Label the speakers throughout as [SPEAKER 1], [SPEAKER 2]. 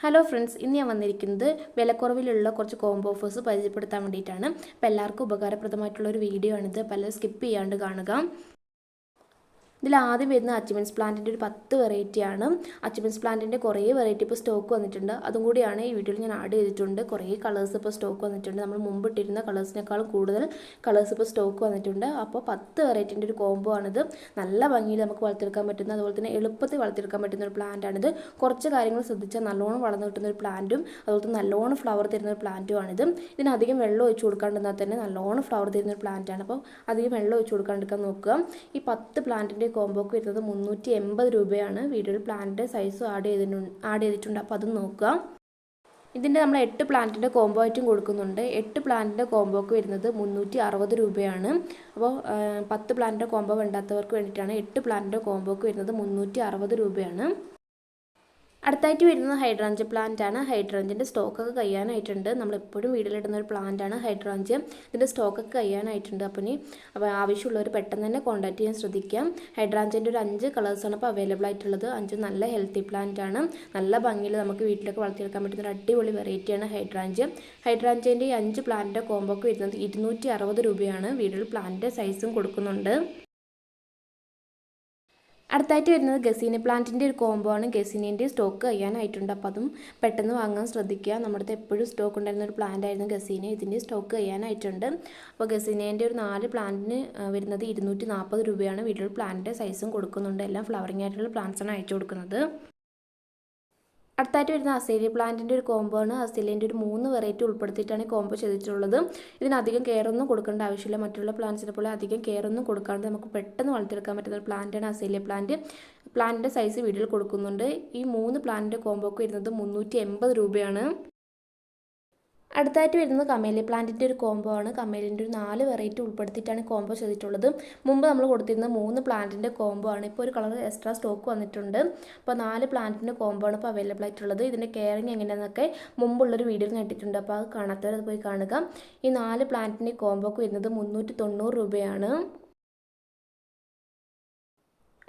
[SPEAKER 1] Hello friends, ഇന്ന് ഞാൻ വന്നിരിക്കുന്നത് വിലക്കുറവിലുള്ള കുറച്ച് കോംബോ ഓഫേഴ്സ് പരിചയപ്പെടുത്താൻ വേണ്ടിയിട്ടാണ്. അപ്പോൾ എല്ലാവർക്കും ഉപകാരപ്രദമായിട്ടുള്ളൊരു വീഡിയോ ആണിത്. പലരും സ്കിപ്പ് ചെയ്യാണ്ട് കാണുക. ഇതിൽ ആദ്യം വരുന്ന അച്ചിമെൻസ് പ്ലാന്റിൻ്റെ ഒരു 10 വെറൈറ്റിയാണ്. അച്ചിമെൻസ് പ്ലാന്റിൻ്റെ കുറേ വെറൈറ്റി ഇപ്പോൾ സ്റ്റോക്ക് വന്നിട്ടുണ്ട്. അതും കൂടിയാണ് ഈ വീഡിയോയിൽ ഞാൻ ആഡ് ചെയ്തിട്ടുണ്ട്. കുറേ കളേഴ്സ് ഇപ്പോൾ സ്റ്റോക്ക് വന്നിട്ടുണ്ട്. നമ്മൾ മുമ്പ് ഇട്ടിരുന്ന കളേഴ്സിനേക്കാളും കൂടുതൽ കളേഴ്സ് ഇപ്പോൾ സ്റ്റോക്ക് വന്നിട്ടുണ്ട്. അപ്പോൾ 10 വെറൈറ്റിൻ്റെ ഒരു കോംബോ ആണിത്. നല്ല ഭംഗിയിൽ നമുക്ക് വളർത്തിയെടുക്കാൻ പറ്റുന്ന, അതുപോലെ തന്നെ എളുപ്പത്തിൽ വളർത്തിയെടുക്കാൻ പറ്റുന്ന ഒരു പ്ലാന്റ് ആണിത്. കുറച്ച് കാര്യങ്ങൾ ശ്രദ്ധിച്ചാൽ നല്ലോണം വളർന്നു കിട്ടുന്ന ഒരു പ്ലാന്റും അതുപോലെ തന്നെ നല്ലോണം ഫ്ലവർ തരുന്ന ഒരു പ്ലാന്റും ആണിത്. ഇതിനധികം വെള്ളം ഒഴിച്ച് കൊടുക്കാണ്ടിരുന്നാൽ തന്നെ നല്ലോണം ഫ്ലവർ തരുന്ന ഒരു പ്ലാന്റാണ്. അപ്പോൾ അധികം വെള്ളം ഒഴിച്ച് കൊടുക്കാണ്ടിരിക്കാൻ നോക്കുക. ഈ 10 പ്ലാന്റിൻ്റെ കോംബോക്ക് വരുന്നത് 380 രൂപയാണ്. വീഡിയോയിൽ പ്ലാന്റിൻ്റെ സൈസ് ആഡ് ചെയ്തിട്ടുണ്ട്. അപ്പോൾ അത് നോക്കുക. ഇതിൻ്റെ നമ്മൾ 8 പ്ലാന്റിൻ്റെ കോംബോ ആയിട്ടും കൊടുക്കുന്നുണ്ട്. 8 പ്ലാന്റിൻ്റെ കോംബോക്ക് വരുന്നത് 360 രൂപയാണ്. അപ്പോൾ 10 പ്ലാന്റിൻ്റെ കോംബോ വേണ്ടാത്തവർക്ക് വേണ്ടിയിട്ടാണ്. 8 പ്ലാന്റിൻ്റെ കോംബോക്ക് വരുന്നത് 360 രൂപയാണ്. അടുത്തായിട്ട് വരുന്നത് ഹൈഡ്രാഞ്ച് പ്ലാന്റ് ആണ്. ഹൈഡ്രാഞ്ചിൻ്റെ സ്റ്റോക്കൊക്കെ കഴിയാനായിട്ടുണ്ട്. നമ്മളെപ്പോഴും വീട്ടിലിടുന്ന ഒരു പ്ലാന്റ് ആണ് ഹൈഡ്രാഞ്ച്. ഇതിൻ്റെ സ്റ്റോക്കൊക്കെ കഴിയാനായിട്ടുണ്ട്. അപ്പോൾ ആവശ്യമുള്ളവർ പെട്ടെന്ന് തന്നെ കോൺടാക്ട് ചെയ്യാൻ ശ്രദ്ധിക്കാം. ഹൈഡ്രാഞ്ചിൻ്റെ ഒരു 5 കളേഴ്സാണ് ഇപ്പോൾ അവൈലബിൾ ആയിട്ടുള്ളത്. 5 നല്ല ഹെൽത്തി പ്ലാന്റ് ആണ്. നല്ല ഭംഗിയിൽ നമുക്ക് വീട്ടിലൊക്കെ വളർത്തിയെടുക്കാൻ പറ്റുന്ന ഒരു അടിപൊളി വെറൈറ്റിയാണ് ഹൈഡ്രാഞ്ച്. ഹൈഡ്രാഞ്ചിൻ്റെ ഈ 5 പ്ലാന്റിൻ്റെ കോംബോക്ക് വരുന്നത് 260 രൂപയാണ്. വീട്ടിൽ പ്ലാന്റിൻ്റെ സൈസും കൊടുക്കുന്നുണ്ട്. അടുത്തായിട്ട് വരുന്നത് ഗസീന പ്ലാന്റിൻ്റെ ഒരു കോംബോ ആണ്. ഗസീനേൻ്റെ സ്റ്റോക്ക് കഴിയാനായിട്ടുണ്ട്. അപ്പോൾ അതും പെട്ടെന്ന് വാങ്ങാൻ ശ്രദ്ധിക്കുക. നമ്മുടെ അടുത്ത് എപ്പോഴും സ്റ്റോക്ക് ഉണ്ടായിരുന്ന ഒരു പ്ലാന്റ് ആയിരുന്നു ഗസീന. ഇതിൻ്റെ സ്റ്റോക്ക് കഴിയാനായിട്ടുണ്ട്. അപ്പോൾ ഗസീനേൻ്റെ ഒരു 4 പ്ലാന്റിന് വരുന്നത് 240 രൂപയാണ്. വീട്ടിൽ പ്ലാന്റിൻ്റെ സൈസും കൊടുക്കുന്നുണ്ട്. എല്ലാം ഫ്ലവറിംഗ് ആയിട്ടുള്ള പ്ലാന്റ്സാണ് അയച്ചു കൊടുക്കുന്നത്. അടുത്തായിട്ട് വരുന്ന അസേലിയ പ്ലാന്റിൻ്റെ ഒരു കോംബോ ആണ്. അസേലിയൻ്റെ ഒരു 3 വെറൈറ്റി ഉൾപ്പെടുത്തിയിട്ടാണ് കോംബോ ചെയ്തിട്ടുള്ളത്. ഇതിനധികം കെയർ ഒന്നും കൊടുക്കേണ്ട ആവശ്യമില്ല. മറ്റുള്ള പ്ലാന്റ്സിനെ പോലെ അധികം കെയർ ഒന്നും കൊടുക്കാണ്ട് നമുക്ക് പെട്ടെന്ന് വളർത്തിയെടുക്കാൻ പറ്റുന്ന ഒരു പ്ലാന്റാണ് അസേലിയ പ്ലാന്റ്. പ്ലാന്റിൻ്റെ സൈസ് വീഡിയോയിൽ കൊടുക്കുന്നുണ്ട്. ഈ 3 പ്ലാന്റിൻ്റെ കോംബോക്ക് വരുന്നത് 380 രൂപയാണ്. അടുത്തായിട്ട് വരുന്നത് കമേലിയ പ്ലാന്റിൻ്റെ ഒരു കോംബോ ആണ്. കമേലിൻ്റെ ഒരു 4 വെറൈറ്റി ഉൾപ്പെടുത്തിയിട്ടാണ് കോംബോ ചെയ്തിട്ടുള്ളത്. മുമ്പ് നമ്മൾ കൊടുത്തിരുന്ന 3 പ്ലാന്റിൻ്റെ കോംബോ ആണ്. ഇപ്പോൾ ഒരു കളർ എക്സ്ട്രാ സ്റ്റോക്ക് വന്നിട്ടുണ്ട്. അപ്പോൾ 4 പ്ലാന്റിൻ്റെ കോംബോ ആണ് ഇപ്പോൾ അവൈലബിൾ ആയിട്ടുള്ളത്. ഇതിൻ്റെ കെയറിങ് എങ്ങനെയാണെന്നൊക്കെ മുമ്പുള്ളൊരു വീഡിയോയിൽ നേട്ടിട്ടുണ്ട്. അപ്പോൾ അത് കാണാത്തവർ അത് പോയി കാണുക. ഈ 4 പ്ലാന്റിൻ്റെ കോംബോക്ക് വരുന്നത് 390 രൂപയാണ്.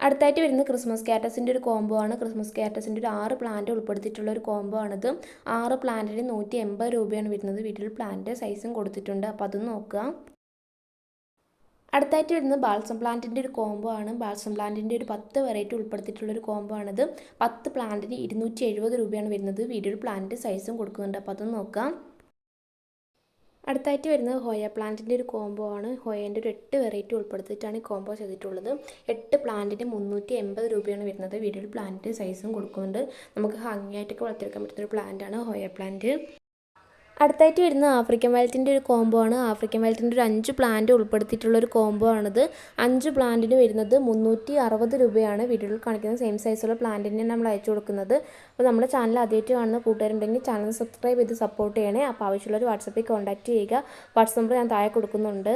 [SPEAKER 1] അടുത്തായിട്ട് വരുന്നത് ക്രിസ്മസ് കാറ്റസിൻ്റെ ഒരു കോംബോ ആണ്. ക്രിസ്മസ് കാറ്റസിൻ്റെ ഒരു 6 പ്ലാന്റ് ഉൾപ്പെടുത്തിയിട്ടുള്ള ഒരു കോംബോ ആണിത്. 6 പ്ലാന്റിന് 180 രൂപയാണ് വരുന്നത്. വീട്ടിൽ പ്ലാന്റ് സൈസും കൊടുത്തിട്ടുണ്ട്. അപ്പോൾ അതും നോക്കുക. അടുത്തായിട്ട് വരുന്നത് ബാൾസം പ്ലാന്റിൻ്റെ ഒരു കോംബോ ആണ്. ബാൾസം പ്ലാന്റിൻ്റെ ഒരു 10 വെറൈറ്റി ഉൾപ്പെടുത്തിയിട്ടുള്ള ഒരു കോംബോ ആണിത്. 10 പ്ലാന്റിന് 270 രൂപയാണ് വരുന്നത്. വീഡിയോയിൽ പ്ലാന്റ് സൈസും കൊടുക്കുന്നുണ്ട്. അപ്പോൾ അതും നോക്കാം. അടുത്തായിട്ട് വരുന്നത് ഹോയ പ്ലാന്റിൻ്റെ ഒരു കോംബോ ആണ്. ഹോയേൻ്റെ ഒരു 8 വെറൈറ്റി ഉൾപ്പെടുത്തിയിട്ടാണ് ഈ കോംബോ ചെയ്തിട്ടുള്ളത്. 8 പ്ലാന്റിന് 380 രൂപയാണ് വരുന്നത്. വീഡിയോയിൽ പ്ലാന്റ് സൈസും കൊടുക്കുന്നുണ്ട്. നമുക്ക് ഭംഗിയായിട്ടൊക്കെ വളർത്തിയെടുക്കാൻ പറ്റുന്ന ഒരു പ്ലാന്റാണ് ഹോയ പ്ലാന്റ്. അടുത്തായിട്ട് വരുന്നത് ആഫ്രിക്കൻ വയലറ്റിൻ്റെ ഒരു കോംബോ ആണ്. ആഫ്രിക്കൻ വയലറ്റിൻ്റെ ഒരു 5 പ്ലാന്റ് ഉൾപ്പെടുത്തിയിട്ടുള്ള ഒരു കോംബോ ആണിത്. 5 പ്ലാന്റിന് വരുന്നത് 360 രൂപയാണ്. വീഡിയോയിൽ കാണിക്കുന്ന സെയിം സൈസുള്ള പ്ലാന്റിന് നമ്മൾ അയച്ചു കൊടുക്കുന്നത്. അപ്പോൾ നമ്മുടെ ചാനൽ ആദ്യമായിട്ട് കാണുന്ന കൂട്ടുകാരുണ്ടെങ്കിൽ ചാനൽ സബ്സ്ക്രൈബ് ചെയ്ത് സപ്പോർട്ട് ചെയ്യണേ. അപ്പോൾ ആവശ്യമുള്ളവർ വാട്സപ്പിൽ കോൺടാക്റ്റ് ചെയ്യുക. വാട്സപ്പ് നമ്പർ ഞാൻ താഴെ കൊടുക്കുന്നുണ്ട്.